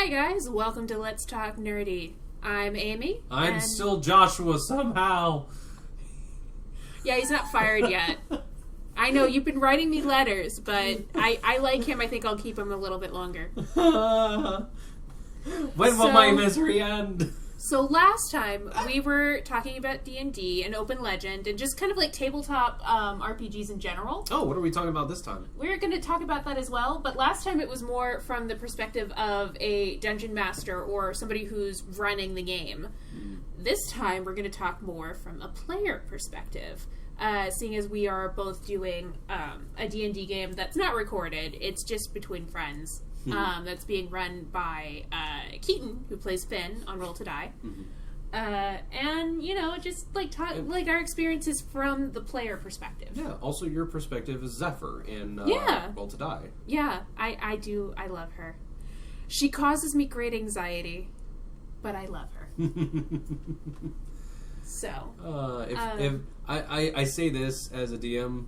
Hi guys, welcome to Let's Talk Nerdy. I'm Amy. I'm still Joshua somehow. Yeah, he's not fired yet. I know, you've been writing me letters, but I like him. I think I'll keep him a little bit longer. When will my misery end? So last time, we were talking about D&D and Open Legend and just kind of like tabletop RPGs in general. Oh, what are we talking about this time? We're going to talk about that as well, but last time it was more from the perspective of a dungeon master or somebody who's running the game. This time, we're going to talk more from a player perspective. Seeing as we are both doing a D&D game that's not recorded, it's just between friends. That's being run by Keaton, who plays Finn on Roll to Die. And, you know, just like like our experiences from the player perspective. Yeah, also your perspective is Zephyr in Roll to Die. Yeah, I do. I love her. She causes me great anxiety, but I love her. So, if I say this as a DM,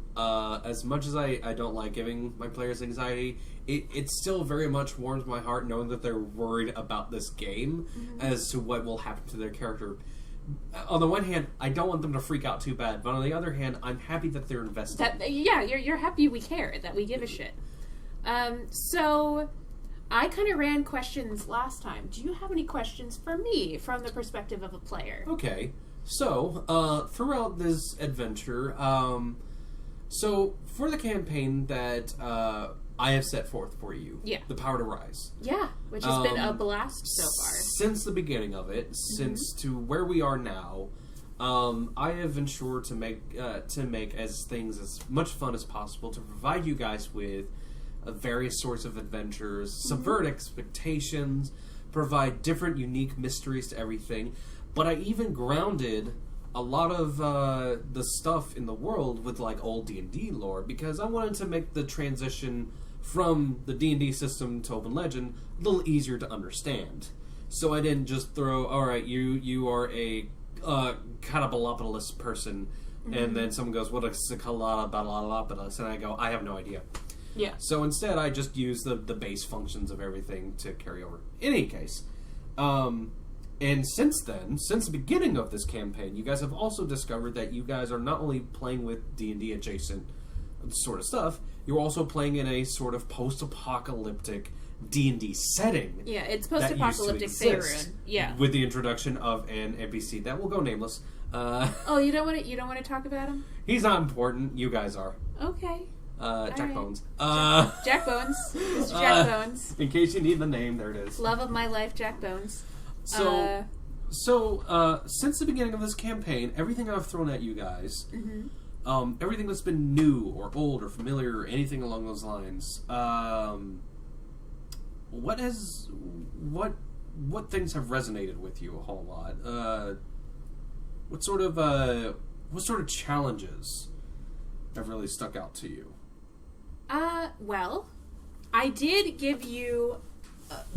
as much as I don't like giving my players anxiety, it still very much warms my heart knowing that they're worried about this game as to what will happen to their character. On the one hand, I don't want them to freak out too bad, but on the other hand, I'm happy that they're invested. You're happy we care, that we give a shit. So, I kind of ran questions last time. Do you have any questions for me from the perspective of a player? Okay. So, throughout this adventure, so for the campaign that I have set forth for you, The Power to Rise. Yeah, which has been a blast so far. Since the beginning of it, since to where we are now, I have ensured to make things as much fun as possible to provide you guys with various sorts of adventures, subvert expectations, provide different unique mysteries to everything. But I even grounded a lot of the stuff in the world with like old D&D lore because I wanted to make the transition from the D&D system to Open Legend a little easier to understand. So I didn't just throw, all right, you are a Catabalopoulos person, and then someone goes, what is a Catabalopoulos? And I go, I have no idea. Yeah. So instead, I just use the base functions of everything to carry over. In any case, and since then, since the beginning of this campaign, you guys have also discovered that you guys are not only playing with D&D adjacent sort of stuff, you're also playing in a sort of post-apocalyptic D&D setting. Yeah, it's post-apocalyptic Faerun. Yeah. With the introduction of an NPC that will go nameless. You don't want to talk about him? He's not important. You guys are. Okay. Jack Bones. Jack Bones. Mr. Jack Bones. In case you need the name, there it is. Love of my life, Jack Bones. So since the beginning of this campaign, everything I've thrown at you guys, everything that's been new or old or familiar or anything along those lines, what things have resonated with you a whole lot? What sort of challenges have really stuck out to you? Well, I did give you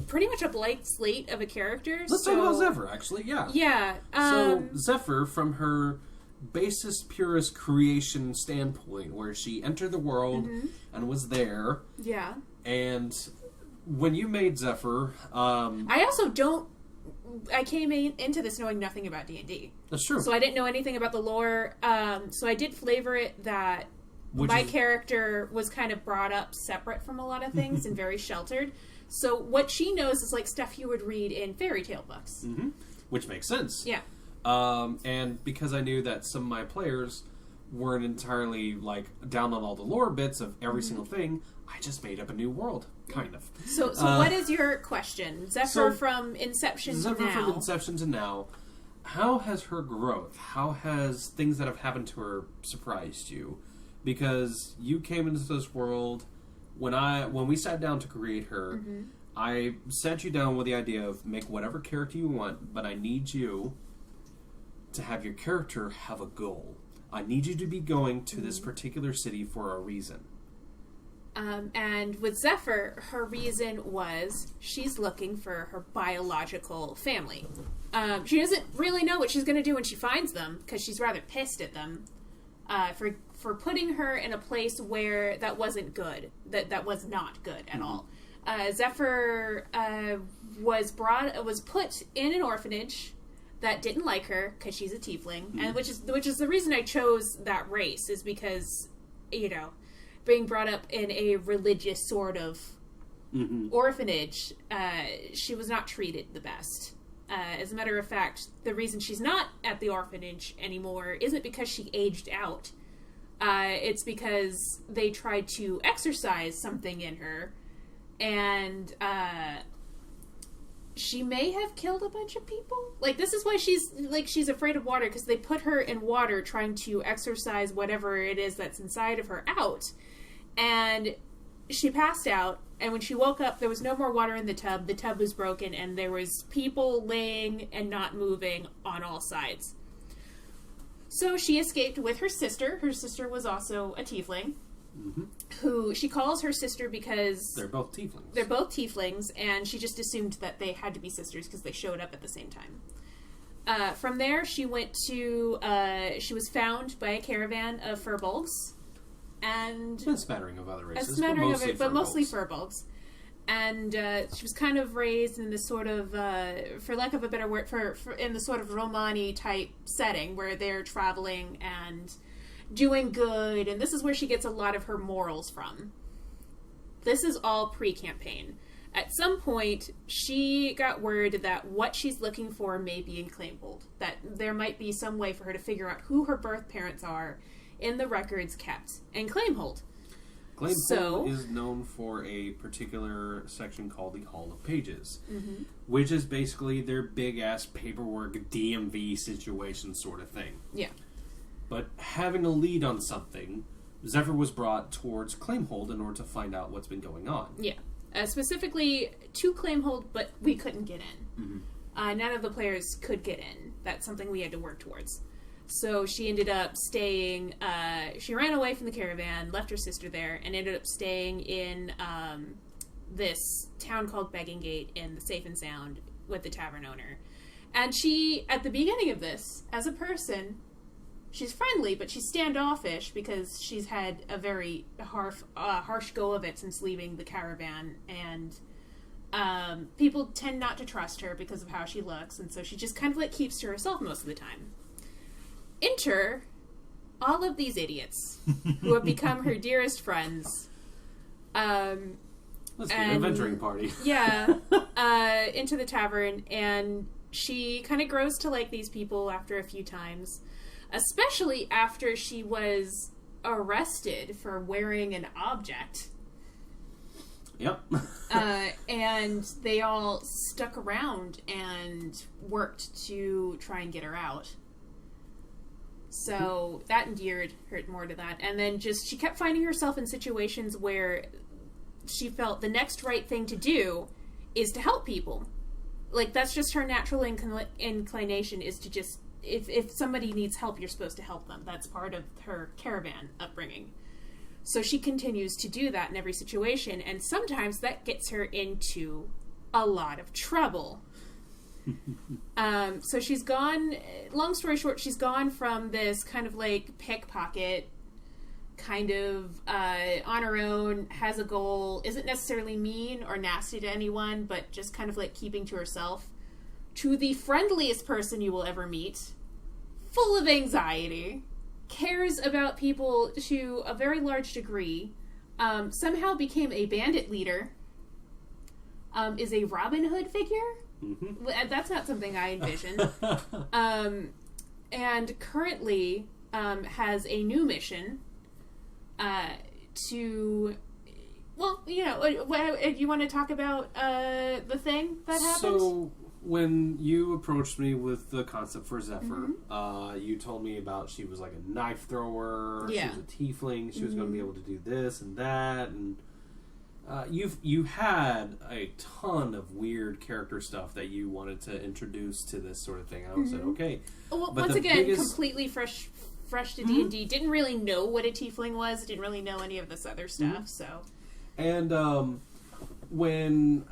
pretty much a blank slate of a character. Let's talk about Zephyr, actually, yeah. Yeah. So, Zephyr, from her basest, purest creation standpoint, where she entered the world and was there. Yeah. And when you made Zephyr... I also don't... I came into this knowing nothing about D&D. That's true. So I didn't know anything about the lore. So I did flavor it that my character was kind of brought up separate from a lot of things and very sheltered. So what she knows is like stuff you would read in fairy tale books. Which makes sense. Yeah. And because I knew that some of my players weren't entirely like down on all the lore bits of every single thing, I just made up a new world, kind of. So what is your question? Zephyr from inception to now. Zephyr from inception to now. How has her growth, how has things that have happened to her surprised you? Because you came into this world... When we sat down to create her, I sat you down with the idea of make whatever character you want, but I need you to have your character have a goal. I need you to be going to this particular city for a reason. And with Zephyr, her reason was she's looking for her biological family. She doesn't really know what she's going to do when she finds them, because she's rather pissed at them for putting her in a place where that wasn't good, that was not good at all. Zephyr was put in an orphanage that didn't like her because she's a tiefling, and which is the reason I chose that race, is because, you know, being brought up in a religious sort of orphanage, she was not treated the best. As a matter of fact, the reason she's not at the orphanage anymore isn't because she aged out. It's because they tried to exorcise something in her, and she may have killed a bunch of people. Like, this is why she's afraid of water, because they put her in water trying to exorcise whatever it is that's inside of her out. And she passed out, and when she woke up, there was no more water in the tub. The tub was broken, and there was people laying and not moving on all sides. So she escaped with her sister. Her sister was also a tiefling. Who she calls her sister because they're both tieflings. They're both tieflings, and she just assumed that they had to be sisters because they showed up at the same time. From there, she went to. She was found by a caravan of furbolgs, and a smattering of other races, but mostly furbolgs. And she was kind of raised in this sort of, for lack of a better word, in the sort of Romani type setting where they're traveling and doing good, and this is where she gets a lot of her morals from. This is all pre-campaign. At some point, she got word that what she's looking for may be in Claimhold, that there might be some way for her to figure out who her birth parents are in the records kept in Claimhold. Claimhold is known for a particular section called the Hall of Pages, which is basically their big-ass paperwork DMV situation sort of thing. Yeah. But having a lead on something, Zephyr was brought towards Claimhold in order to find out what's been going on. Yeah. Specifically to Claimhold, but we couldn't get in. None of the players could get in. That's something we had to work towards. So she ended up staying, she ran away from the caravan, left her sister there, and ended up staying in this town called Begging Gate in the Safe and Sound with the tavern owner. And she, at the beginning of this, as a person, she's friendly, but she's standoffish because she's had a very harsh go of it since leaving the caravan, and people tend not to trust her because of how she looks, and so she just kind of like keeps to herself most of the time. Enter all of these idiots who have become her dearest friends. Let's be an adventuring party. Yeah, into the tavern, and she kind of grows to like these people after a few times. Especially after she was arrested for wearing an object. Yep. And they all stuck around and worked to try and get her out. So that endeared her more to that. And then she kept finding herself in situations where she felt the next right thing to do is to help people. Like, that's just her natural inclination, is to just... If somebody needs help, you're supposed to help them. That's part of her caravan upbringing. So she continues to do that in every situation, and sometimes that gets her into a lot of trouble. So she's gone, long story short, she's gone from this kind of like pickpocket, kind of on her own, has a goal, isn't necessarily mean or nasty to anyone, but just kind of like keeping to herself, to the friendliest person you will ever meet, full of anxiety, cares about people to a very large degree, somehow became a bandit leader, is a Robin Hood figure. That's not something I envisioned. And currently has a new mission to... Well, you know, you want to talk about the thing that happened? So, when you approached me with the concept for Zephyr, you told me about she was like a knife thrower, she was a tiefling, she was going to be able to do this and that, and you had a ton of weird character stuff that you wanted to introduce to this sort of thing. I said, okay. Well, once again, completely fresh to D&D. Didn't really know what a tiefling was, didn't really know any of this other stuff, so... And when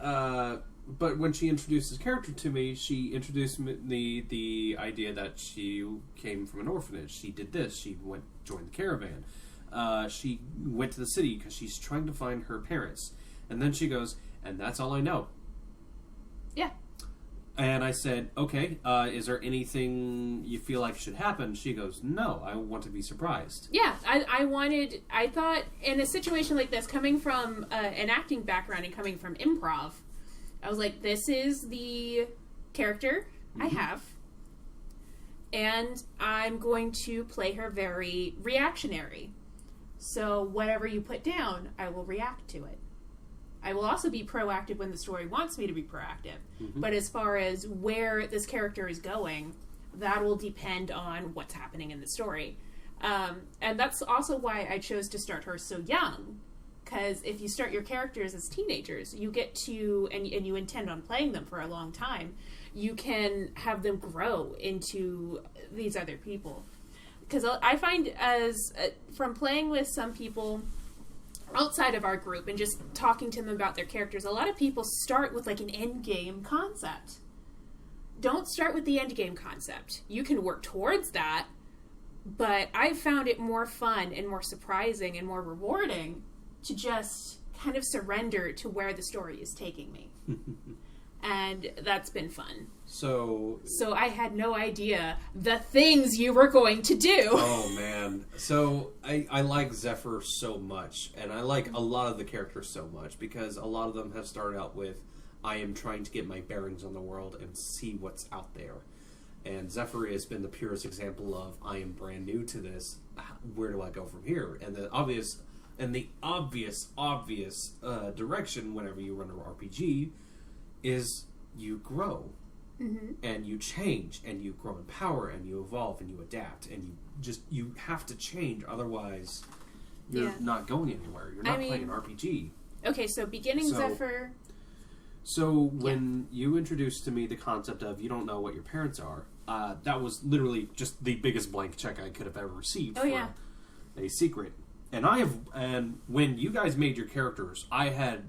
she introduced this character to me, she introduced me the idea that she came from an orphanage. She did this. She joined the caravan. She went to the city because she's trying to find her parents. And then she goes, and that's all I know. Yeah. And I said, okay, is there anything you feel like should happen? She goes, no, I want to be surprised. Yeah, I thought in a situation like this, coming from an acting background and coming from improv, I was like, this is the character I have, and I'm going to play her very reactionary. So whatever you put down, I will react to it. I will also be proactive when the story wants me to be proactive. But as far as where this character is going, that will depend on what's happening in the story. And that's also why I chose to start her so young. Because if you start your characters as teenagers, you get to, and you intend on playing them for a long time, you can have them grow into these other people. Because I find from playing with some people outside of our group and just talking to them about their characters, a lot of people start with like an end game concept. Don't start with the end game concept. You can work towards that, but I've found it more fun and more surprising and more rewarding to just kind of surrender to where the story is taking me. And that's been fun. So I had no idea the things you were going to do. Oh, man. So I like Zephyr so much, and I like a lot of the characters so much, because a lot of them have started out with, I am trying to get my bearings on the world and see what's out there. And Zephyr has been the purest example of, I am brand new to this. Where do I go from here? And the obvious direction whenever you run an RPG is you grow. And you change, and you grow in power, and you evolve, and you adapt, and you have to change, otherwise you're not going anywhere. You're not playing an RPG. Okay, so beginning Zephyr. So when you introduced to me the concept of you don't know what your parents are, that was literally just the biggest blank check I could have ever received for a secret. And when you guys made your characters, I have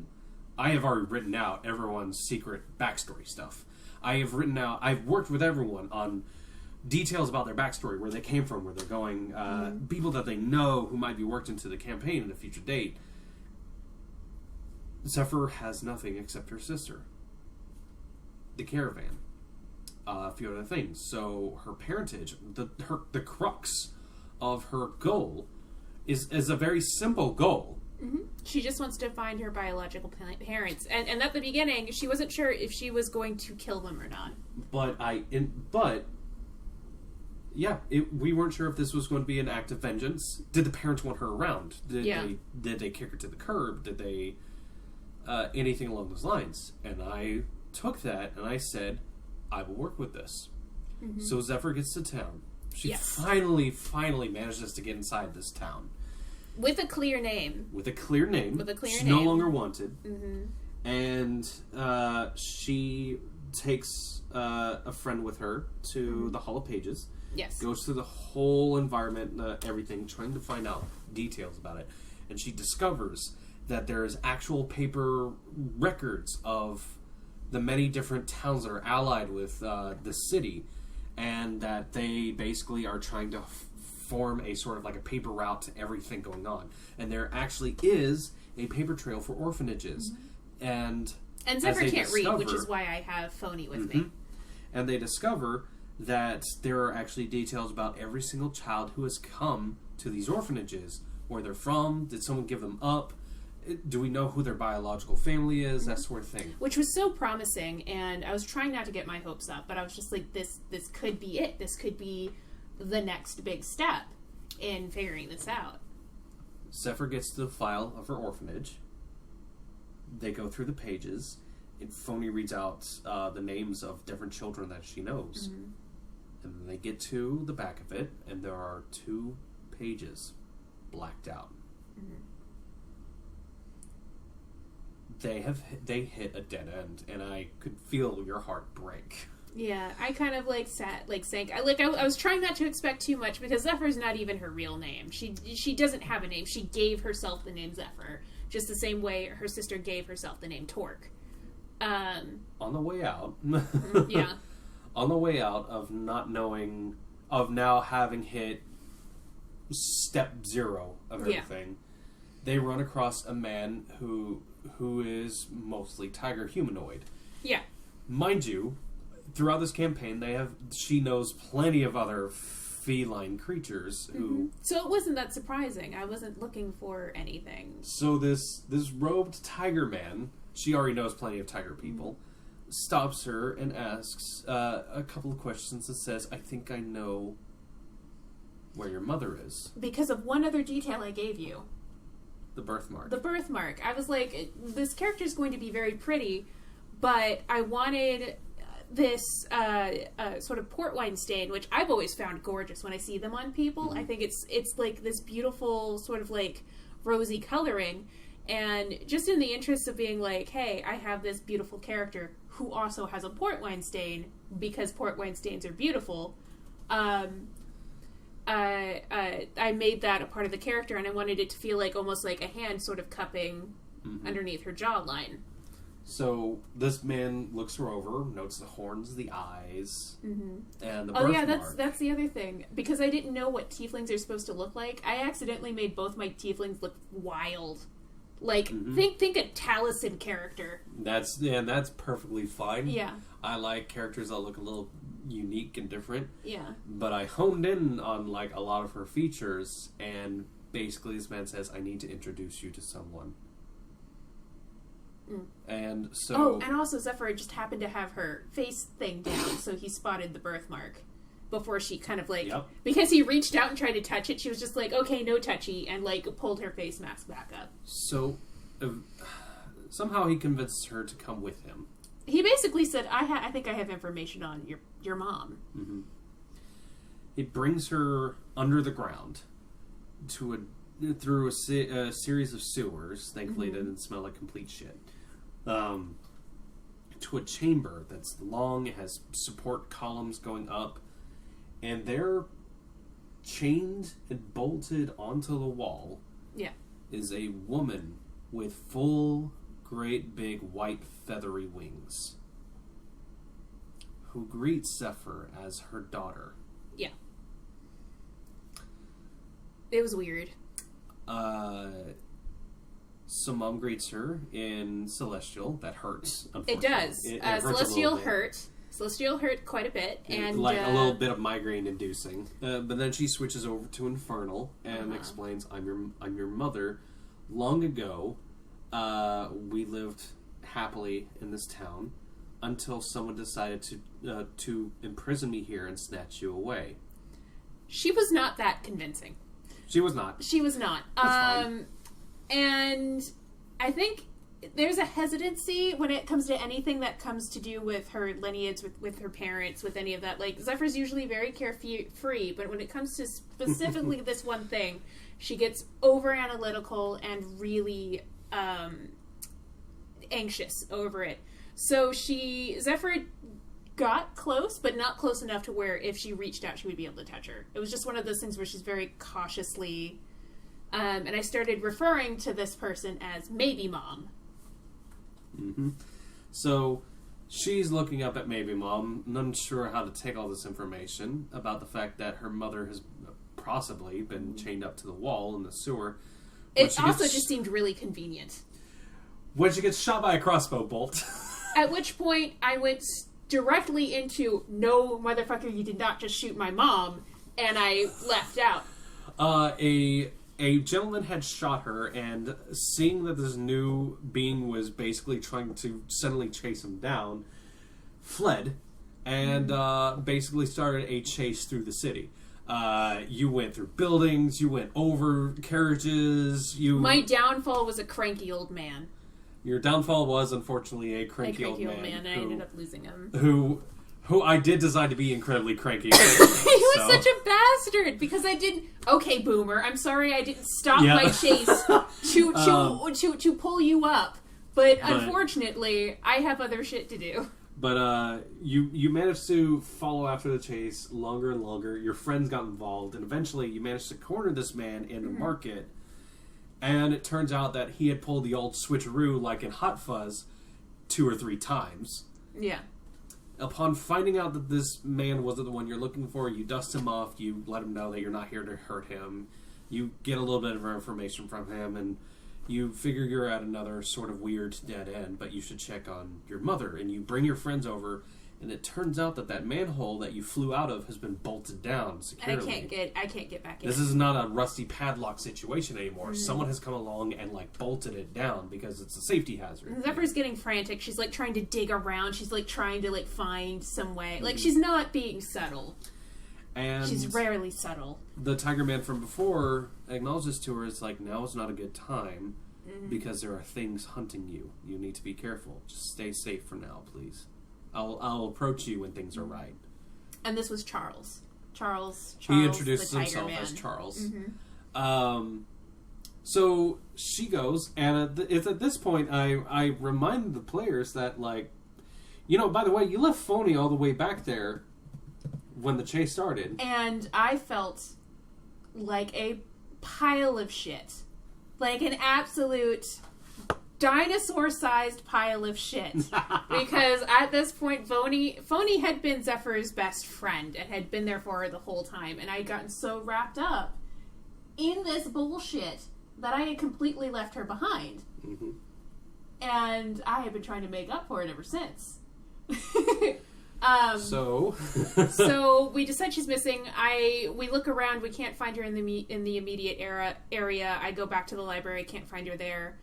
already written out everyone's secret backstory stuff. I've worked with everyone on details about their backstory, where they came from, where they're going, people that they know who might be worked into the campaign in a future date. Zephyr has nothing except her sister, the caravan, a few other things. So her parentage, the crux of her goal is a very simple goal. She just wants to find her biological parents, and at the beginning, she wasn't sure if she was going to kill them or not. We weren't sure if this was going to be an act of vengeance. Did the parents want her around? Did they kick her to the curb? Did they anything along those lines? And I took that and I said, I will work with this. So Zephyr gets to town. She finally manages to get inside this town. With a clear name. She's no longer wanted. And she takes a friend with her to the Hall of Pages. Yes. Goes through the whole environment, everything, trying to find out details about it. And she discovers that there's actual paper records of the many different towns that are allied with the city, and that they basically are trying to form a sort of like a paper route to everything going on. And there actually is a paper trail for orphanages. And Zephyr can't read, which is why I have Phony with me. And they discover that there are actually details about every single child who has come to these orphanages, where they're from, did someone give them up, do we know who their biological family is, that sort of thing. Which was so promising, and I was trying not to get my hopes up, but I was just like, this could be it. This could be the next big step in figuring this out. Zephyr gets to the file of her orphanage. They go through the pages, and Phony reads out the names of different children that she knows. And then they get to the back of it, and there are 2 pages blacked out. They hit a dead end, and I could feel your heart break. Yeah, I kind of sank. I was trying not to expect too much, because Zephyr's not even her real name. She doesn't have a name. She gave herself the name Zephyr, just the same way her sister gave herself the name Torque. On the way out, yeah. On the way out of not knowing, of now having hit step 0 of everything, they run across a man who is mostly tiger humanoid. Yeah. Mind you, throughout this campaign, she knows plenty of other feline creatures who... So it wasn't that surprising. I wasn't looking for anything. So this robed tiger man, she already knows plenty of tiger people, stops her and asks a couple of questions and says, I think I know where your mother is. Because of one other detail I gave you. The birthmark. The birthmark. I was like, this character is going to be very pretty, but I wanted this sort of port wine stain, which I've always found gorgeous when I see them on people. I think it's like this beautiful sort of like rosy coloring, and just in the interest of being like, hey, I have this beautiful character who also has a port wine stain, because port wine stains are beautiful. I made that a part of the character, and I wanted it to feel like almost like a hand sort of cupping underneath her jawline. So this man looks her over, notes the horns, the eyes, and the birthmark. Oh yeah, that's the other thing. Because I didn't know what tieflings are supposed to look like, I accidentally made both my tieflings look wild. Like, think a Taliesin character. That's perfectly fine. Yeah. I like characters that look a little unique and different. Yeah. But I honed in on, like, a lot of her features, and basically this man says, I need to introduce you to someone. And so... Oh, and also Zephyr just happened to have her face thing down, so he spotted the birthmark before she kind of like... Yep. Because he reached out and tried to touch it, she was just like, okay, no touchy, and like pulled her face mask back up. So, somehow he convinces her to come with him. He basically said, I think I have information on your mom. He brings her under the ground through a series of sewers. Thankfully, it didn't smell like complete shit. To a chamber that's long, it has support columns going up, and they're chained and bolted onto the wall. Yeah. Is a woman with full, great big white feathery wings, who greets Zephyr as her daughter. Yeah. It was weird. So Mom greets her in Celestial. That hurts, It does. It hurts Celestial hurt. Celestial hurt quite a bit. And like a little bit of migraine inducing. But then she switches over to Infernal and explains, I'm your mother. Long ago, we lived happily in this town until someone decided to imprison me here and snatch you away. She was not that convincing. She was not. She was not. And I think there's a hesitancy when it comes to anything that comes to do with her lineage, with her parents, with any of that. Like, Zephyr's usually very carefree, but when it comes to specifically this one thing, she gets over-analytical and really anxious over it. So Zephyr got close, but not close enough to where if she reached out, she would be able to touch her. It was just one of those things where she's very cautiously... and I started referring to this person as Maybe Mom. So she's looking up at Maybe Mom, unsure how to take all this information about the fact that her mother has possibly been chained up to the wall in the sewer. It also just seemed really convenient. When she gets shot by a crossbow bolt. At which point I went directly into, no, motherfucker, you did not just shoot my mom, and I left out. A gentleman had shot her, and seeing that this new being was basically trying to suddenly chase him down, fled, and basically started a chase through the city. You went through buildings, you went over carriages, My downfall was a cranky old man. Your downfall was, unfortunately, a cranky old man. And I ended up losing him. Who I did design to be incredibly cranky. He was such a bastard because I didn't. Okay, Boomer, I'm sorry I didn't stop my chase to pull you up, but unfortunately I have other shit to do. But you managed to follow after the chase longer and longer. Your friends got involved, and eventually you managed to corner this man in the market. And it turns out that he had pulled the old switcheroo like in Hot Fuzz 2 or 3 times. Yeah. Upon finding out that this man wasn't the one you're looking for, you dust him off, you let him know that you're not here to hurt him, you get a little bit of information from him, and You figure you're at another sort of weird dead end, but you should check on your mother. And you bring your friends over, and it turns out that manhole that you flew out of has been bolted down securely. And I can't get back in. This is not a rusty padlock situation anymore. Someone has come along and bolted it down because it's a safety hazard. And Zephyr's getting frantic. She's trying to dig around. She's trying to find some way. She's not being subtle. And she's rarely subtle. The Tiger Man from before acknowledges to her, it's now is not a good time because there are things hunting you. You need to be careful. Just stay safe for now, please. I'll approach you when things are right. And this was Charles. Charles he introduced the himself Tiger Man. as Charles. So she goes, and it's at this point I remind the players that, by the way, you left Phony all the way back there when the chase started. And I felt like a pile of shit. Like an absolute dinosaur-sized pile of shit. Because at this point, Phony had been Zephyr's best friend and had been there for her the whole time. And I had gotten so wrapped up in this bullshit that I had completely left her behind. Mm-hmm. And I have been trying to make up for it ever since. So we decide she's missing. We look around. We can't find her in the immediate area. I go back to the library. Can't find her there.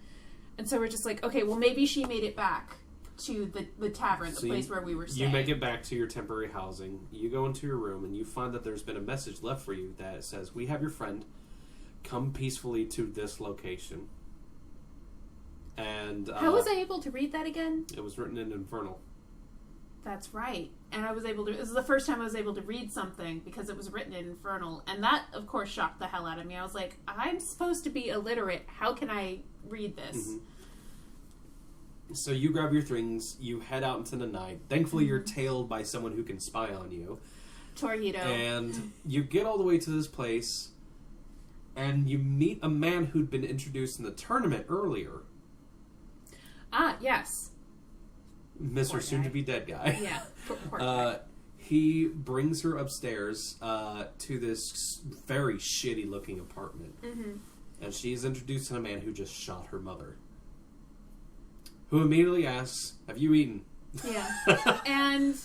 And so we're just okay, well, maybe she made it back to the tavern, the place where we were staying. You make it back to your temporary housing. You go into your room, and you find that there's been a message left for you that says, "We have your friend. Come peacefully to this location." And how was I able to read that again? It was written in Infernal. That's right. And I was able to... This is the first time I was able to read something because it was written in Infernal. And that, of course, shocked the hell out of me. I was like, I'm supposed to be illiterate. How can I read this? Mm-hmm. So you grab your things. You head out into the night. Thankfully, you're tailed by someone who can spy on you. Torpedo. And you get all the way to this place. And you meet a man who'd been introduced in the tournament earlier. Ah, yes. Mr. Soon-to-be-dead guy. Yeah, poor guy. He brings her upstairs to this very shitty-looking apartment. Mm-hmm. And she's introduced to a man who just shot her mother. Who immediately asks, "Have you eaten?" Yeah. And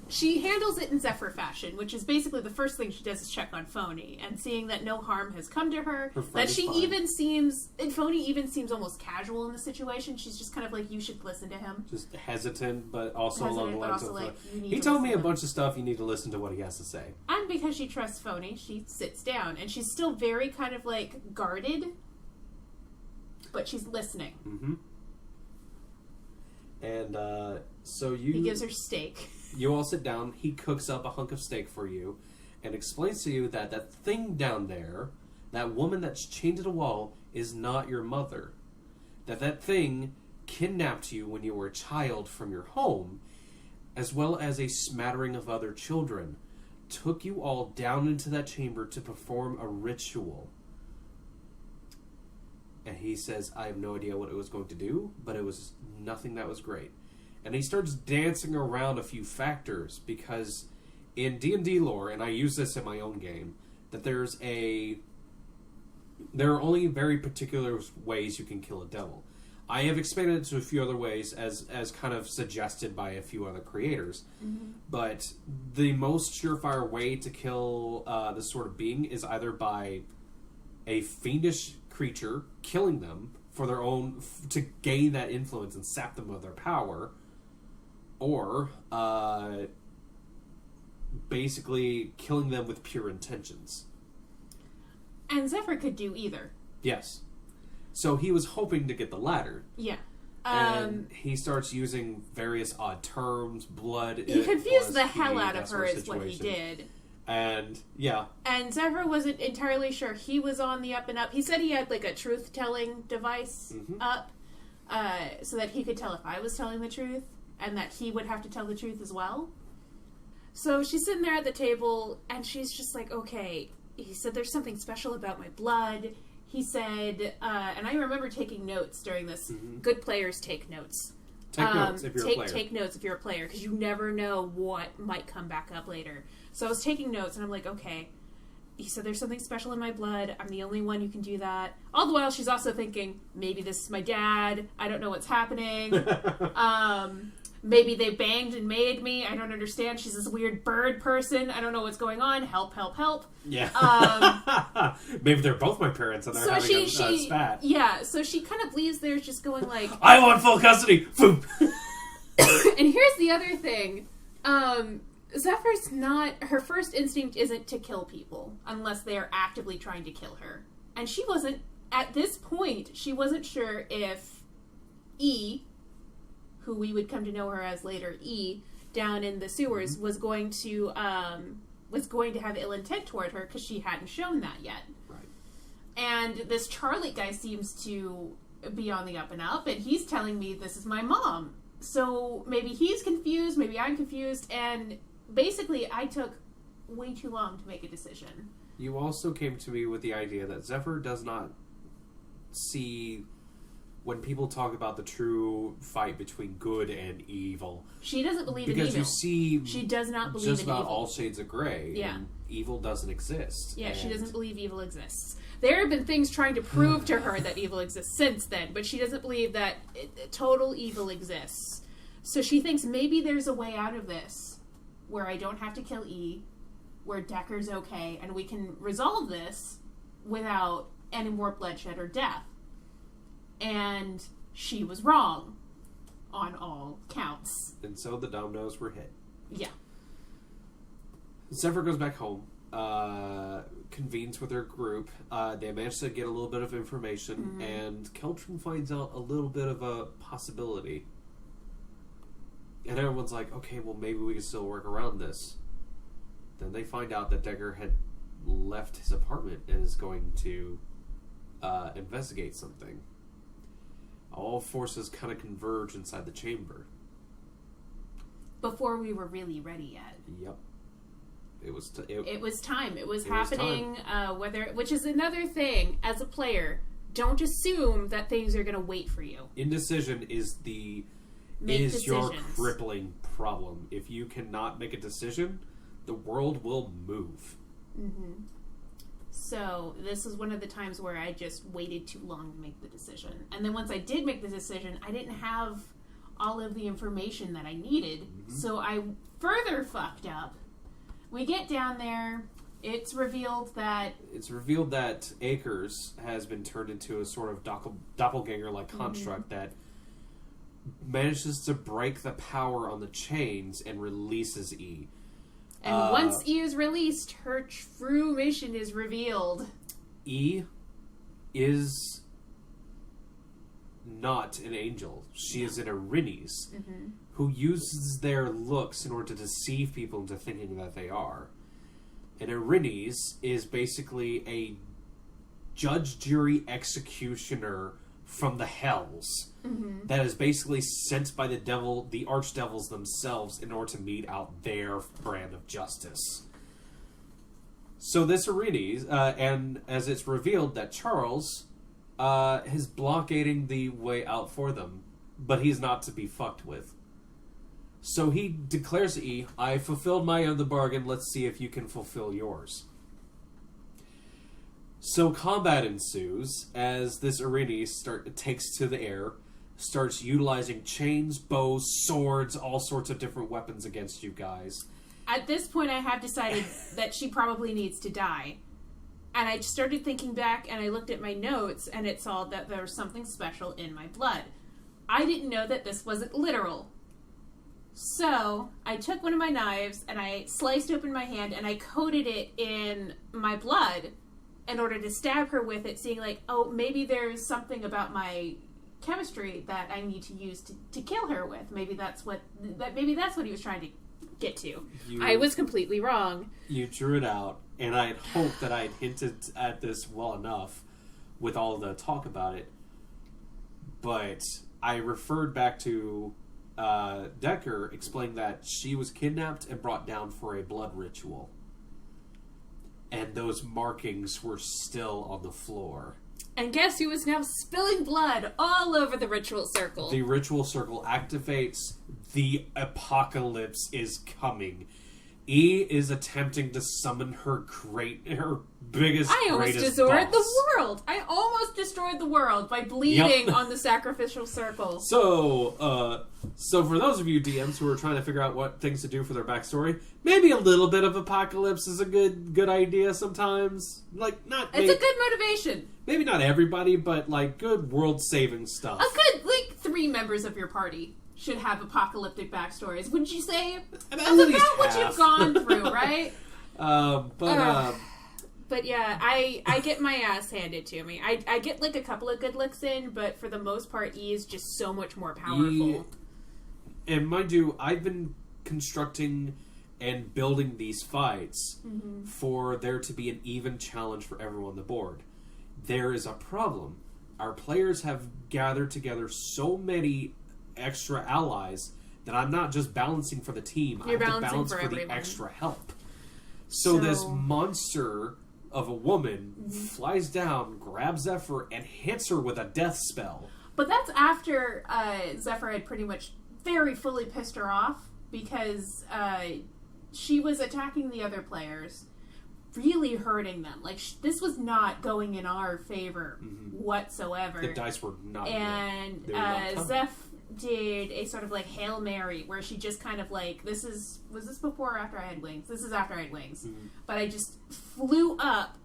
she handles it in Zephyr fashion, which is basically the first thing she does is check on Phony, and seeing that no harm has come to her, that she even seems, and Phony even seems almost casual in the situation. She's just kind of you should listen to him. Just hesitant, but also along the lines of, he told me a bunch of stuff, you need to listen to what he has to say. And because she trusts Phony, she sits down, and she's still very kind of guarded, but she's listening. Mm-hmm. And so he gives her steak. You all sit down. He cooks up a hunk of steak for you and explains to you that that thing down there, that woman that's chained to the wall, is not your mother. That thing kidnapped you when you were a child from your home, as well as a smattering of other children, took you all down into that chamber to perform a ritual. And he says, I have no idea what it was going to do, but it was nothing that was great. And he starts dancing around a few factors, because in D&D lore, and I use this in my own game, that there are only very particular ways you can kill a devil. I have expanded it to a few other ways, as kind of suggested by a few other creators. Mm-hmm. But the most surefire way to kill this sort of being is either by a fiendish creature killing them for their own, to gain that influence and sap them of their power, or basically killing them with pure intentions. And Zephyr could do either. Yes. So he was hoping to get the latter. Yeah. And he starts using various odd terms, blood. He confused the hell out of her is what he did. And, yeah. And Zephyr wasn't entirely sure he was on the up and up. He said he had a truth-telling device up, so that he could tell if I was telling the truth, and that he would have to tell the truth as well. So she's sitting there at the table, and she's just okay, he said there's something special about my blood. He said, and I remember taking notes during this. Mm-hmm. Good players take notes. Take notes if you're a player. Take notes if you're a player, because you never know what might come back up later. So I was taking notes, and I'm okay. he said there's something special in my blood. I'm the only one who can do that. All the while, she's also thinking, maybe this is my dad. I don't know what's happening. Maybe they banged and made me. I don't understand. She's this weird bird person. I don't know what's going on. Help, help, help. Yeah. Maybe they're both my parents and they're having a spat. Yeah, so she kind of leaves there just going like... I want full custody! Boom! And here's the other thing. Zephyr's not... Her first instinct isn't to kill people unless they are actively trying to kill her. And she wasn't... At this point, she wasn't sure if E... who we would come to know her as later, E, down in the sewers, was going to have ill intent toward her because she hadn't shown that yet. Right. And this Charlie guy seems to be on the up and up, and he's telling me this is my mom. So maybe he's confused, maybe I'm confused, and basically I took way too long to make a decision. You also came to me with the idea that Zephyr does not see... when people talk about the true fight between good and evil, she doesn't believe in evil. Because you see, she does not believe just in about evil. all shades of gray. Yeah, and evil doesn't exist. Yeah, she doesn't believe evil exists. There have been things trying to prove to her that evil exists since then, but she doesn't believe that total evil exists. So she thinks maybe there's a way out of this, where I don't have to kill E, where Decker's okay, and we can resolve this without any more bloodshed or death. And she was wrong on all counts. And so the dominoes were hit. Yeah. Zephyr goes back home, convenes with her group. They manage to get a little bit of information, and Keltrin finds out a little bit of a possibility. And everyone's like, okay, well, maybe we can still work around this. Then they find out that Decker had left his apartment and is going to investigate something. All forces kind of converge inside the chamber. Before we were really ready yet. Yep. It was time. It was happening. Which is another thing, as a player, don't assume that things are going to wait for you. Indecision is your crippling problem. If you cannot make a decision, the world will move. Mm-hmm. So this is one of the times where I just waited too long to make the decision. And then once I did make the decision, I didn't have all of the information that I needed. Mm-hmm. So I further fucked up. We get down there. It's revealed that Akers has been turned into a sort of doppelganger-like construct that manages to break the power on the chains and releases E. And once E is released, her true mission is revealed. E is not an angel. She is an Erinyes, who uses their looks in order to deceive people into thinking that they are. An Erinyes is basically a judge, jury, executioner from the hells that is basically sent by the devil, the archdevils themselves, in order to mete out their brand of justice. So this Erinyes, and as it's revealed that Charles is blockading the way out for them, but he's not to be fucked with. So he declares to E, I fulfilled my end of the bargain, let's see if you can fulfill yours. So combat ensues as this Erinyes takes to the air, starts utilizing chains, bows, swords, all sorts of different weapons against you guys. At this point, I have decided that she probably needs to die. And I started thinking back, and I looked at my notes, and it saw that there was something special in my blood. I didn't know that this wasn't literal. So, I took one of my knives, and I sliced open my hand, and I coated it in my blood in order to stab her with it, seeing like, oh, maybe there's something about my chemistry that I need to use to kill her with. Maybe that's what he was trying to get to. I was completely wrong. You drew it out, and I had hoped that I had hinted at this well enough with all the talk about it. But I referred back to Decker explaining that she was kidnapped and brought down for a blood ritual. And those markings were still on the floor. And guess who is now spilling blood all over the ritual circle? The ritual circle activates. The apocalypse is coming. E is attempting to summon her biggest, I almost greatest destroyed boss. the world. I almost destroyed the world by bleeding on the sacrificial circle. So for those of you DMs who are trying to figure out what things to do for their backstory, maybe a little bit of apocalypse is a good idea sometimes. Like, It's a good motivation. Maybe not everybody, but like good world-saving stuff. A good, like, 3 members of your party should have apocalyptic backstories, wouldn't you say? That's about what you've gone through, right? But yeah, I get my ass handed to me. I get like a couple of good licks in, but for the most part, E is just so much more powerful. And mind you, I've been constructing and building these fights for there to be an even challenge for everyone on the board. There is a problem. Our players have gathered together so many extra allies that I'm not just balancing for the team. You're I have to balance for the extra help. So this monster of a woman flies down, grabs Zephyr, and hits her with a death spell. But that's after Zephyr had pretty much very fully pissed her off because she was attacking the other players, really hurting them. Like, this was not going in our favor whatsoever. The dice were not. And Zeph did a sort of like Hail Mary where she just kind of like, was this before or after I had wings? This is after I had wings. But I just flew up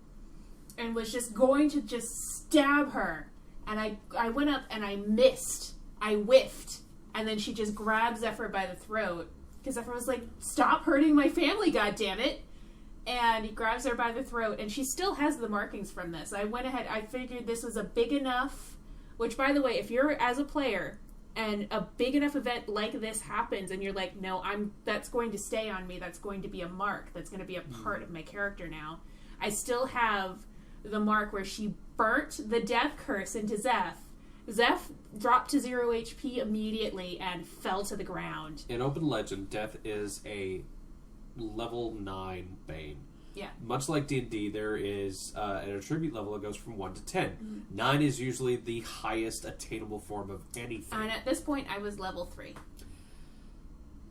and was just going to just stab her. And I went up and I missed. I whiffed. And then she just grabbed Zephyr by the throat. Because Zephyr was like, stop hurting my family, goddammit. And he grabs her by the throat. And she still has the markings from this. I went ahead, I figured this was a big enough, which by the way, if you're as a player and a big enough event like this happens and you're like, no, that's going to stay on me, that's going to be a mark, that's going to be a part of my character now. I still have the mark where she burnt the death curse into Zeph. Zeph dropped to 0 HP immediately and fell to the ground. In Open Legend, Death is a level 9 Bane. Yeah. Much like D&D, there is an attribute level that goes from 1 to 10. 9 is usually the highest attainable form of anything. And at this point, I was level 3.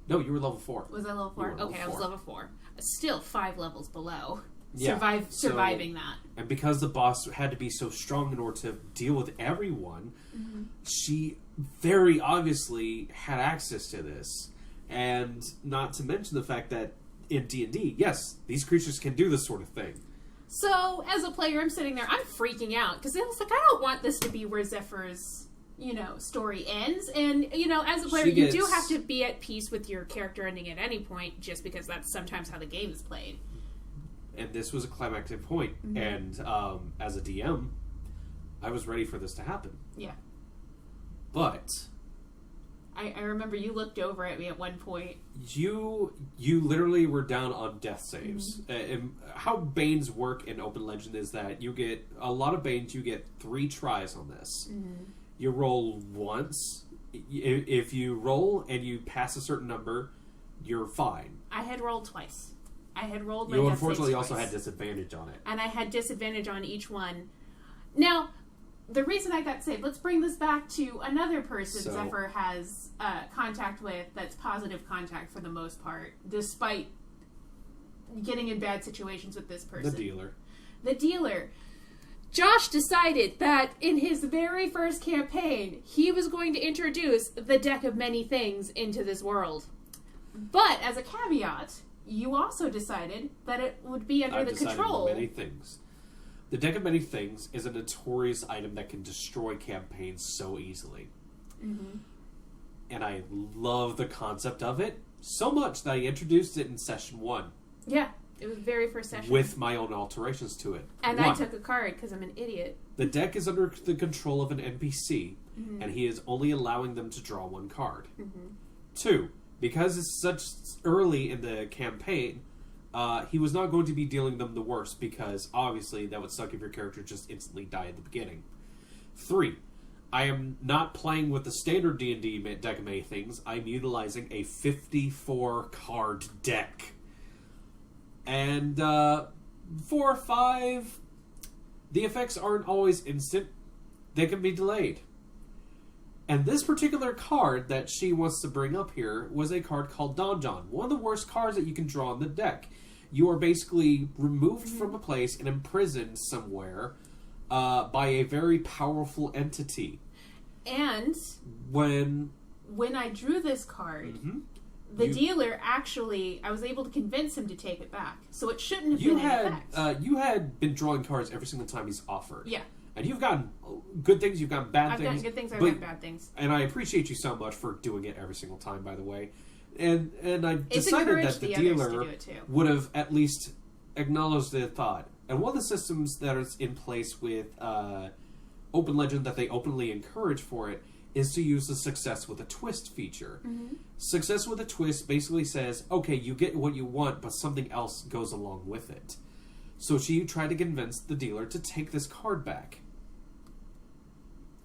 No, you were level 4. Was I level 4? Level okay, 4. I was level 4. Still 5 levels below. Yeah. Surviving that. And because the boss had to be so strong in order to deal with everyone, she very obviously had access to this. And not to mention the fact that in D&D, yes, these creatures can do this sort of thing. So, as a player, I'm sitting there, I'm freaking out, because it was like, I don't want this to be where Zephyr's, story ends. And, as a player, you do have to be at peace with your character ending at any point, just because that's sometimes how the game is played. And this was a climactic point. And as a DM, I was ready for this to happen. Yeah. But I remember you looked over at me at one point. You literally were down on death saves. And how Banes work in Open Legend is that you get a lot of Banes. You get 3 tries on this. You roll once. If you roll and you pass a certain number, you're fine. I had rolled twice. I had rolled my You death unfortunately saves also twice. had disadvantage on it. And I had disadvantage on each one. Now, the reason I got saved, let's bring this back to another person Zephyr has contact with that's positive contact for the most part, despite getting in bad situations with this person. The dealer. Josh decided that in his very first campaign, he was going to introduce the deck of many things into this world. But, as a caveat, you also decided that it would be under the control. Many things. The Deck of Many Things is a notorious item that can destroy campaigns so easily. And I love the concept of it so much that I introduced it in session 1. Yeah, it was the very first session. With my own alterations to it. And 1, I took a card because I'm an idiot. The deck is under the control of an NPC, and he is only allowing them to draw 1 card. 2, because it's such early in the campaign, he was not going to be dealing them the worst, because obviously that would suck if your character just instantly died at the beginning. 3, I am not playing with the standard D&D deck of many things. I'm utilizing a 54-card deck. And 4, 5, the effects aren't always instant. They can be delayed. And this particular card that she wants to bring up here was a card called Donjon. One of the worst cards that you can draw on the deck. You are basically removed from a place and imprisoned somewhere by a very powerful entity. And when I drew this card, the dealer actually, I was able to convince him to take it back. So it shouldn't have been in effect. You had been drawing cards every single time he's offered. Yeah. And you've gotten good things, you've gotten bad things. I've gotten good things, I've gotten bad things. And I appreciate you so much for doing it every single time, by the way. And I decided that the dealer would have at least acknowledged the thought. And one of the systems that is in place with Open Legend that they openly encourage for it is to use the Success with a Twist feature. Success with a Twist basically says, okay, you get what you want, but something else goes along with it. So she tried to convince the dealer to take this card back.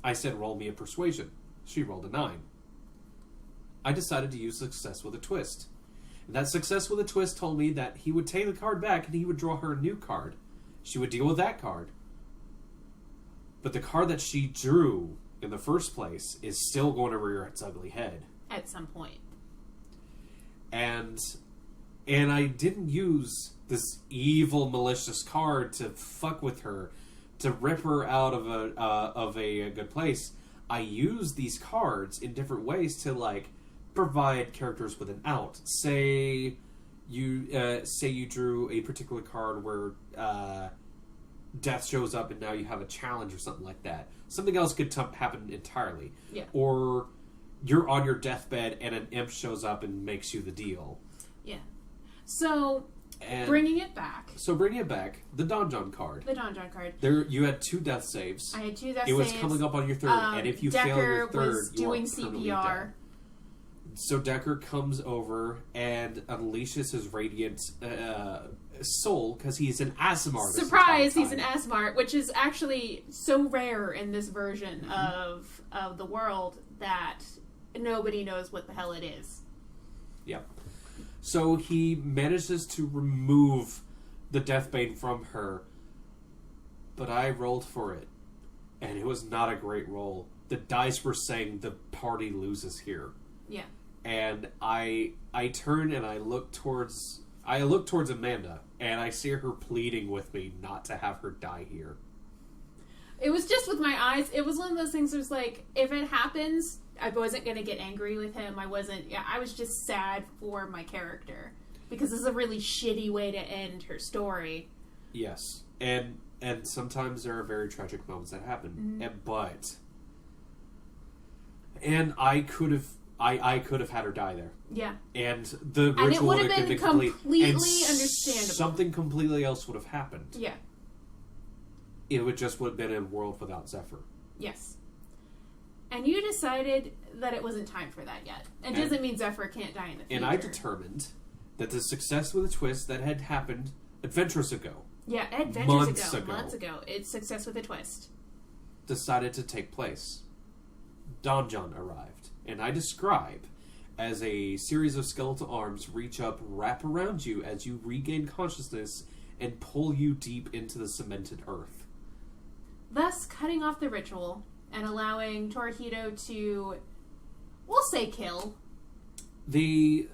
I said, roll me a persuasion. She rolled a 9. I decided to use Success with a Twist. And that Success with a Twist told me that he would take the card back and he would draw her a new card. She would deal with that card. But the card that she drew in the first place is still going to rear its ugly head. At some point. And I didn't use this evil, malicious card to fuck with her, to rip her out of a good place. I use these cards in different ways to like provide characters with an out. Say you drew a particular card where death shows up and now you have a challenge or something like that. Something else could happen entirely. Yeah. Or you're on your deathbed and an imp shows up and makes you the deal. Yeah. So bringing it back, the Donjon card. There, you had 2 death saves. I had 2 death saves. It was coming up on your third, and if you fail your third, was doing CPR. So Decker comes over and unleashes his radiant soul because he's an Aasimar. Surprise! He's an Aasimar, which is actually so rare in this version of the world that nobody knows what the hell it is. Yep. So he manages to remove the Deathbane from her, but I rolled for it, and it was not a great roll. The dice were saying the party loses here. Yeah. And I turn and I look towards Amanda, and I see her pleading with me not to have her die here. It was just with my eyes. It was one of those things that was like, if it happens, I wasn't going to get angry with him. I was just sad for my character. Because this is a really shitty way to end her story. Yes. And sometimes there are very tragic moments that happen. And I could have had her die there. Yeah. And the ritual would have been completely understandable. Something completely else would have happened. Yeah. It would have been a world without Zephyr. Yes. And you decided that it wasn't time for that yet. It doesn't mean Zephyr can't die in the future. And I determined that the Success with a Twist that had happened adventures ago. Yeah, months ago. It's Success with a Twist. Decided to take place. Donjon arrived. And I describe as a series of skeletal arms reach up, wrap around you as you regain consciousness, and pull you deep into the cemented earth. Thus cutting off the ritual and allowing Torihito to, we'll say, kill. There's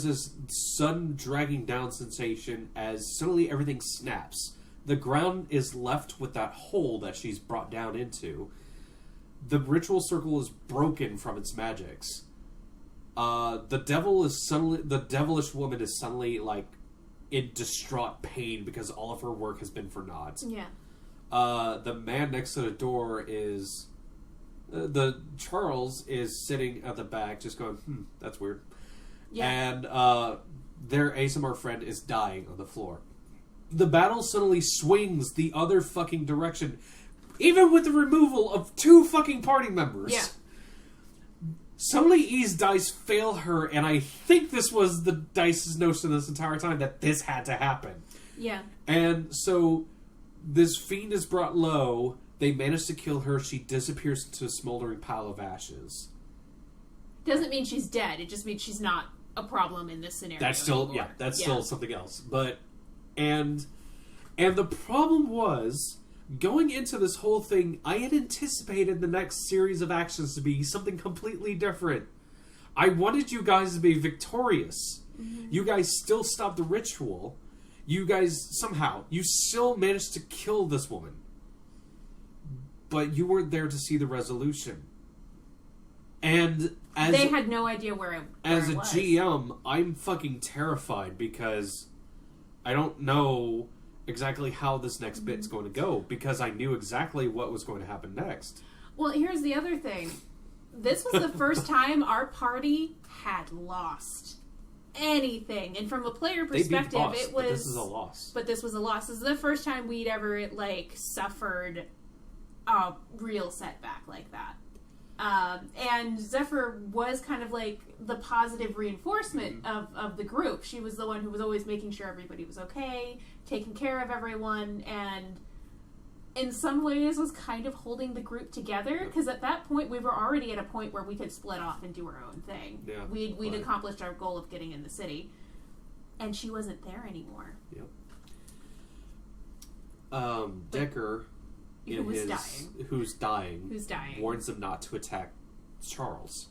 this sudden dragging down sensation as suddenly everything snaps. The ground is left with that hole that she's brought down into. The ritual circle is broken from its magics. The devilish woman is suddenly like in distraught pain because all of her work has been for naught. Yeah. The man next to the door is Charles is sitting at the back just going, that's weird. Yeah. And their ASMR friend is dying on the floor. The battle suddenly swings the other fucking direction, even with the removal of 2 fucking party members. Yeah. Suddenly E's dice fail her, and I think this was the dice's notion this entire time that this had to happen. Yeah. And so this fiend is brought low. They manage to kill her. She disappears into a smoldering pile of ashes. Doesn't mean she's dead. It just means she's not a problem in this scenario. That's still still something else. But and the problem was going into this whole thing, I had anticipated the next series of actions to be something completely different. I wanted you guys to be victorious. Mm-hmm. You guys still stopped the ritual. You guys, somehow, you still managed to kill this woman. But you weren't there to see the resolution. And they had no idea where it was. As a GM, I'm fucking terrified because I don't know exactly how this next bit's going to go, because I knew exactly what was going to happen next. Well, here's the other thing. This was the first time our party had lost anything. And from a player perspective, it was... But this is a loss. But this was a loss. This is the first time we'd ever, suffered a real setback like that. And Zephyr was kind of like the positive reinforcement of the group. She was the one who was always making sure everybody was okay, taking care of everyone, and in some ways was kind of holding the group together, because at that point we were already at a point where we could split off and do our own thing. Yeah, we'd accomplished our goal of getting in the city, and she wasn't there anymore. Yep. Decker... Who's dying, warns them not to attack Charles.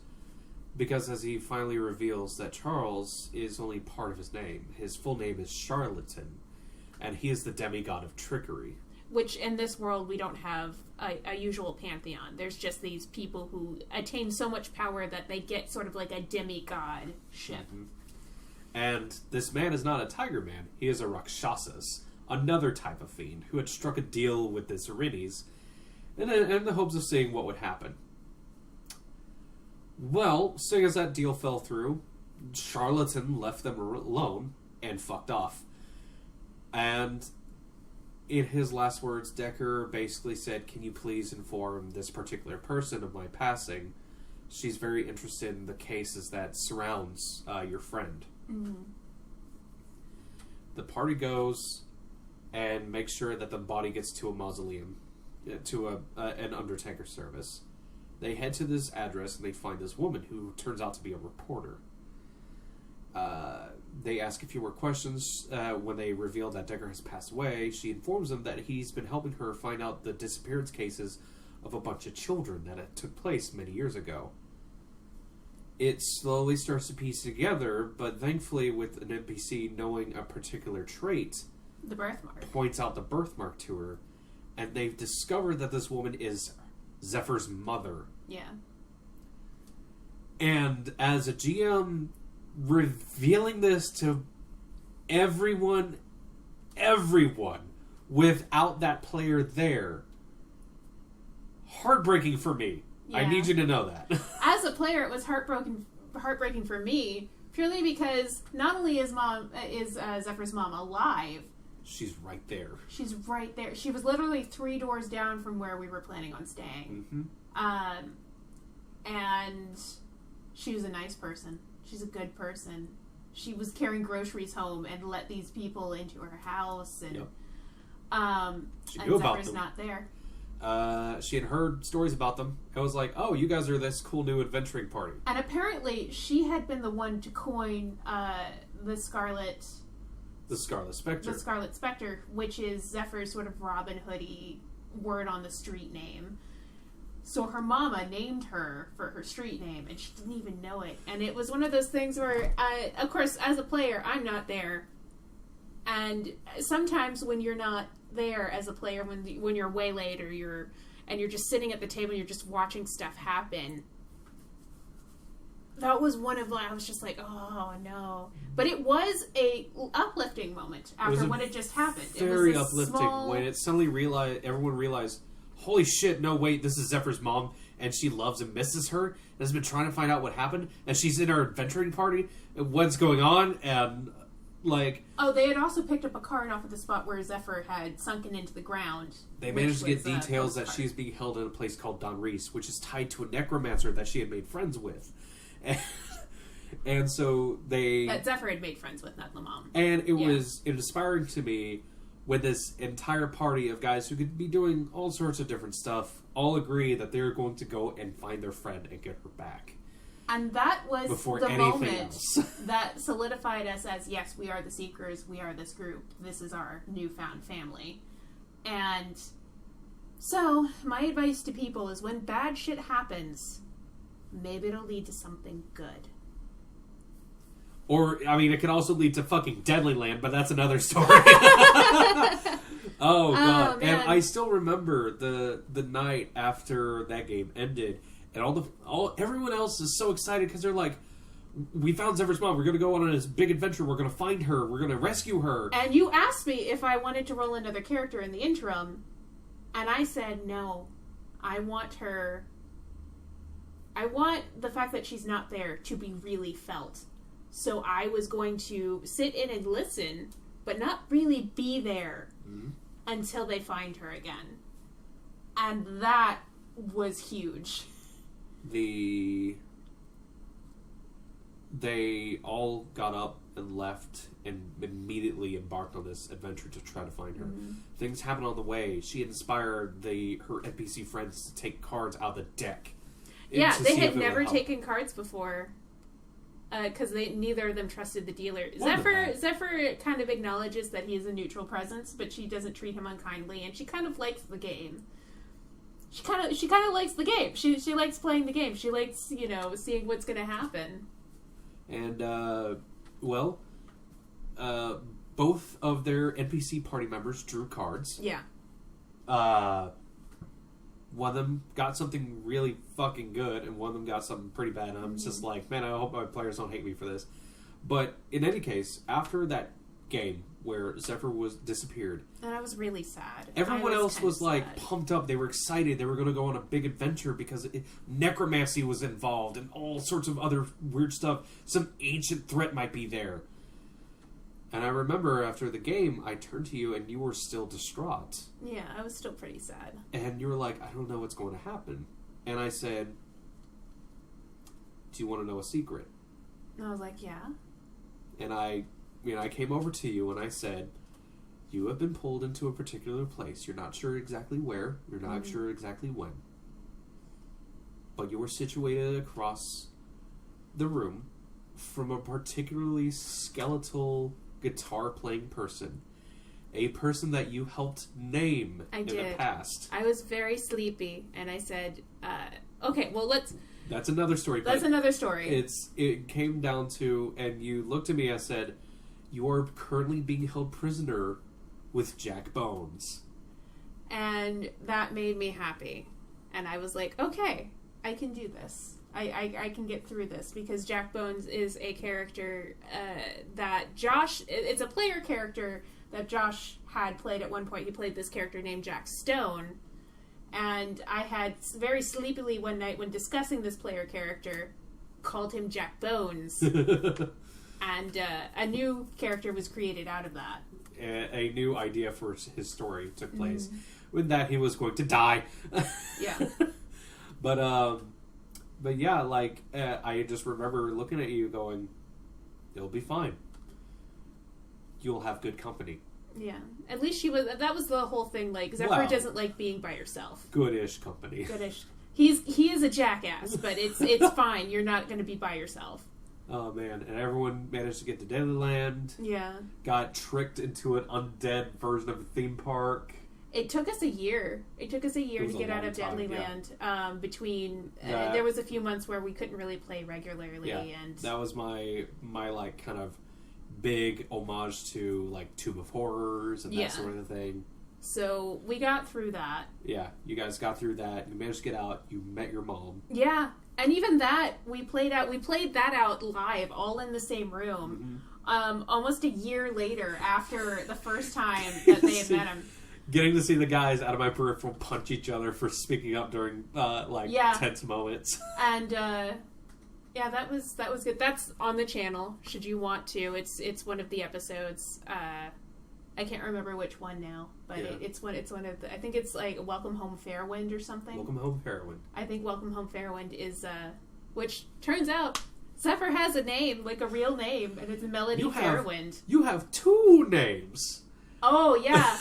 Because as he finally reveals that Charles is only part of his name. His full name is Charlatan, and he is the demigod of trickery. Which, in this world, we don't have a usual pantheon. There's just these people who attain so much power that they get sort of like a demigod-ship. Mm-hmm. And this man is not a tiger man. He is a Rakshasas. Another type of fiend who had struck a deal with the Serenes in the hopes of seeing what would happen. Well, seeing as that deal fell through, Charlatan left them alone and fucked off. And in his last words, Decker basically said, "Can you please inform this particular person of my passing? She's very interested in the cases that surrounds your friend." Mm-hmm. The party goes and make sure that the body gets to a mausoleum, to an undertaker service. They head to this address and they find this woman who turns out to be a reporter. They ask a few more questions. When they reveal that Decker has passed away, she informs them that he's been helping her find out the disappearance cases of a bunch of children that took place many years ago. It slowly starts to piece together, but thankfully with an NPC knowing a particular trait, the birthmark, points out the birthmark to her, and they've discovered that this woman is Zephyr's mother. Yeah. And as a GM, revealing this to everyone, without that player there, heartbreaking for me. Yeah. I need you to know that. As a player, it was heartbreaking for me, purely because not only is Zephyr's mom alive, she's right there. She's right there. She was literally 3 doors down from where we were planning on staying. Mm-hmm. And she was a nice person. She's a good person. She was carrying groceries home and let these people into her house, and yep. She knew about them. Zephyr's not there. She had heard stories about them. I was like, "Oh, you guys are this cool new adventuring party." And apparently, she had been the one to coin the Scarlet Spectre. The Scarlet Spectre, which is Zephyr's sort of Robin Hood-y word on the street name. So her mama named her for her street name, and she didn't even know it. And it was one of those things where, of course, as a player, I'm not there. And sometimes when you're not there as a player, when you're waylaid or you're just sitting at the table and you're just watching stuff happen, that was one of I was just like, oh no. But it was a uplifting moment after what had just happened. Very it was uplifting when it suddenly everyone realized, holy shit, no wait, this is Zephyr's mom and she loves and misses her and has been trying to find out what happened, and she's in our adventuring party and what's going on, and they had also picked up a card off at the spot where Zephyr had sunken into the ground. They managed to get details that she's being held in a place called Don Reese, which is tied to a necromancer that she had made friends with. And so that Zephyr had made friends with, not the mom. And it was inspiring to me when this entire party of guys who could be doing all sorts of different stuff all agree that they're going to go and find their friend and get her back. And that was the moment that solidified us as, yes, we are the Seekers, we are this group, this is our newfound family. And So, my advice to people is when bad shit happens, maybe it'll lead to something good. Or, I mean, it could also lead to fucking Deadly Land, but that's another story. Oh, God. Man. And I still remember the night after that game ended, and everyone else is so excited because they're like, we found Zephyr's mom. We're going to go on this big adventure. We're going to find her. We're going to rescue her. And you asked me if I wanted to roll another character in the interim, and I said no. I want the fact that she's not there to be really felt. So I was going to sit in and listen, but not really be there until they find her again. And that was huge. They all got up and left and immediately embarked on this adventure to try to find her. Things happened on the way. She inspired her NPC friends to take cards out of the deck. Yeah, they had never taken cards before. Because neither of them trusted the dealer. Zephyr kind of acknowledges that he is a neutral presence, but she doesn't treat him unkindly, and she kind of likes the game. She kind of likes the game. She likes playing the game. She likes, seeing what's going to happen. And both of their NPC party members drew cards. Yeah. One of them got something really fucking good, and one of them got something pretty bad. And I'm just like, man, I hope my players don't hate me for this. But in any case, after that game where Zephyr was disappeared, and I was really sad. Everyone else was like pumped up. They were excited. They were going to go on a big adventure because necromancy was involved and all sorts of other weird stuff. Some ancient threat might be there. And I remember after the game, I turned to you and you were still distraught. Yeah, I was still pretty sad. And you were like, I don't know what's going to happen. And I said, do you want to know a secret? And I was like, yeah. And I came over to you and I said, you have been pulled into a particular place. You're not sure exactly where. You're not sure exactly when. But you were situated across the room from a particularly skeletal guitar-playing person. A person that you helped name in the past. I was very sleepy, and I said, okay, well, That's another story. That's another story. It came down to, and you looked at me and said, you are currently being held prisoner with Jack Bones. And that made me happy. And I was like, okay, I can do this. I can get through this, because Jack Bones is a character that Josh... It's a player character that Josh had played at one point. He played this character named Jack Stone. And I had very sleepily one night when discussing this player character called him Jack Bones. And a new character was created out of that. A new idea for his story took place. With that, he was going to die. Yeah. But yeah, like, I just remember looking at you going, it'll be fine. You'll have good company. Yeah. At least that was the whole thing, like, Zephyr doesn't like being by herself. Goodish company. Goodish. He is a jackass, but it's fine. You're not going to be by yourself. Oh, man. And everyone managed to get to Deadly Land. Yeah. Got tricked into an undead version of a theme park. It took us a year. to get out of Deadly Land. Between there was a few months where we couldn't really play regularly, and that was my like kind of big homage to like Tomb of Horrors and that sort of thing. So we got through that. Yeah, you guys got through that. You managed to get out. You met your mom. Yeah, and even that we played that out live, all in the same room. Almost a year later, after the first time that they had met him. Getting to see the guys out of my peripheral punch each other for speaking up during tense moments. And that was good. That's on the channel. Should you want to? It's one of the episodes. I can't remember which one now, but it's one of the. I think it's like Welcome Home Fairwind or something. Welcome Home Fairwind. I think Welcome Home Fairwind is which turns out Zephyr has a name, like a real name, and it's Melody Fairwind. You have two names. Oh yeah.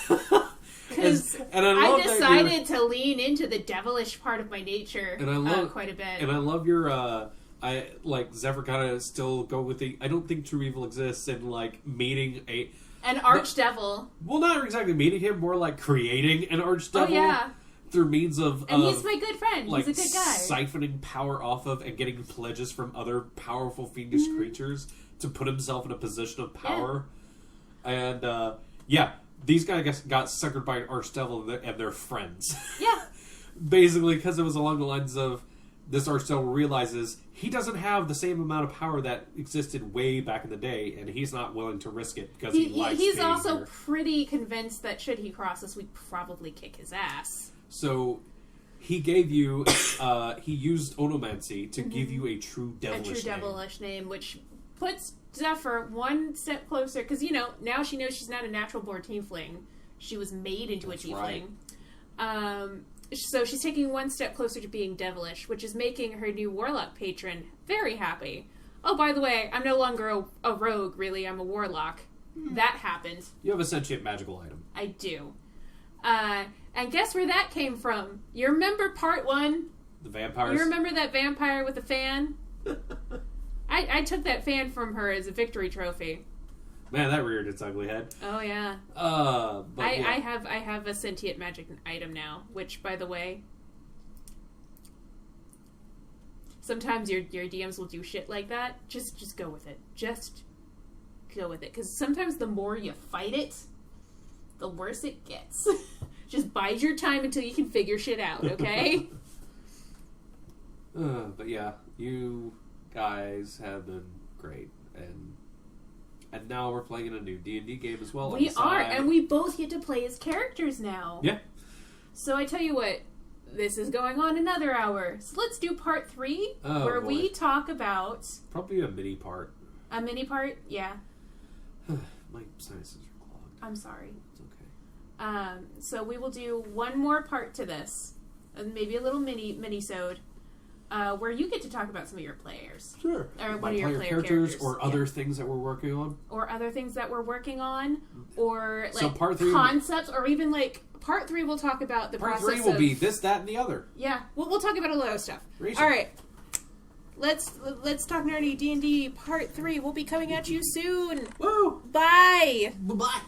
Because I decided to lean into the devilish part of my nature quite a bit. And I love your, Zephyr kind of still go with the, I don't think true evil exists, and, like, meeting an archdevil. Well, not exactly meeting him, more like creating an archdevil. Oh, yeah. through means of And he's my good friend. like He's a good guy. siphoning power off of and getting pledges from other powerful fiendish creatures to put himself in a position of power. And these guys got suckered by Archdevil and their friends. Yeah. Basically, because it was along the lines of this Archdevil realizes he doesn't have the same amount of power that existed way back in the day, and he's not willing to risk it because he likes he's being also here. pretty convinced that should he cross us, we'd probably kick his ass. So he gave you, he used onomancy to give you a true devilish name. Devilish name, which puts Zephyr one step closer, because, now she knows she's not a natural-born tiefling. She was made into a tiefling. Right. So she's taking one step closer to being devilish, which is making her new warlock patron very happy. Oh, by the way, I'm no longer a rogue, really. I'm a warlock. That happened. You have a sentient magical item. I do. And guess where that came from? You remember part 1? The vampires? You remember that vampire with the fan? I took that fan from her as a victory trophy. Man, that reared its ugly head. Oh, yeah. I have a sentient magic item now, which, by the way, sometimes your DMs will do shit like that. Just go with it. Just go with it. Because sometimes the more you fight it, the worse it gets. Just bide your time until you can figure shit out, okay? But yeah, you guys have been great. And now we're playing in a new D&D game as well. We are, and we both get to play as characters now. Yeah. So I tell you what, this is going on another hour. So let's do part 3, where boy. we talk about... Probably a mini part. A mini part? Yeah. My sinuses are clogged. I'm sorry. It's okay. So we will do one more part to this, and maybe a little mini-sode, where you get to talk about some of your players. Sure. Or My one of your player characters characters. or other things that we're working on. Or other things that we're working on, or So like part 3 concepts, or even like part 3 we'll talk about the Part process 3 will of, be this, that, and the other. Yeah, we'll talk about a lot of stuff. Reason. All right, let's talk nerdy D&D part 3. We'll be coming at you soon. Woo! Bye. Bye-bye.